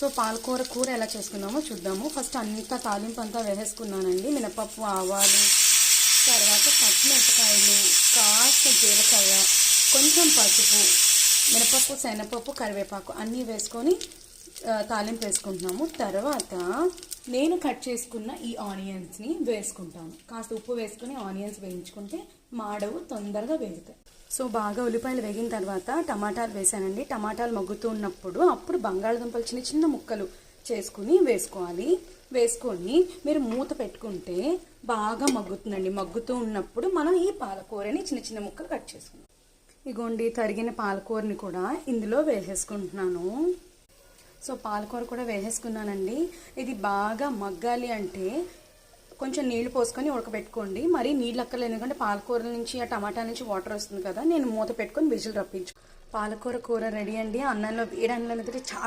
So పాలకూర కూర ఎలా చేసుకుందామో చూద్దాము. ఫస్ట్ అంతా తాలింపు అంతా వేసేసుకున్నానండి. మినపప్పు, ఆవాలు, తర్వాత పచ్చిమిరపకాయలు, కాస్త జీలకర్ర, కొంచెం పసుపు, మినపప్పు, శనగపప్పు, కరివేపాకు అన్నీ వేసుకొని తాలింపు వేసుకుంటున్నాము. తర్వాత నేను కట్ చేసుకున్న ఈ ఆనియన్స్ని వేసుకుంటాను. కాస్త ఉప్పు వేసుకొని ఆనియన్స్ వేయించుకుంటే మాడవు, తొందరగా వేగుతాయి. సో బాగా ఉల్లిపాయలు వేగిన తర్వాత టమాటాలు వేసానండి. టమాటాలు మగ్గుతూ ఉన్నప్పుడు అప్పుడు బంగాళదుంపలు చిన్న చిన్న ముక్కలు చేసుకుని వేసుకోవాలి. వేసుకొని మీరు మూత పెట్టుకుంటే బాగా మగ్గుతుందండి. మగ్గుతూ ఉన్నప్పుడు మనం ఈ పాలకూరని చిన్న చిన్న ముక్కలు కట్ చేసుకుంటాం. ఇగోండి తరిగిన పాలకూరని కూడా ఇందులో వేసేసుకుంటున్నాను. సో పాలకూర కూడా వేసేసుకున్నానండి. ఇది బాగా మగ్గాలి అంటే కొంచెం నీళ్లు పోసుకొని ఉడకబెట్టుకోండి. మరి నీళ్ళు అక్కర్లేదు, ఎందుకంటే పాలకూర నుంచి ఆ టమాటా నుంచి వాటర్ వస్తుంది కదా. నేను మూత పెట్టుకొని విజిల్ రప్పించు. పాలకూర కూర రెడీ అండి. అన్నంలో వేడి అన్నంలో చాలా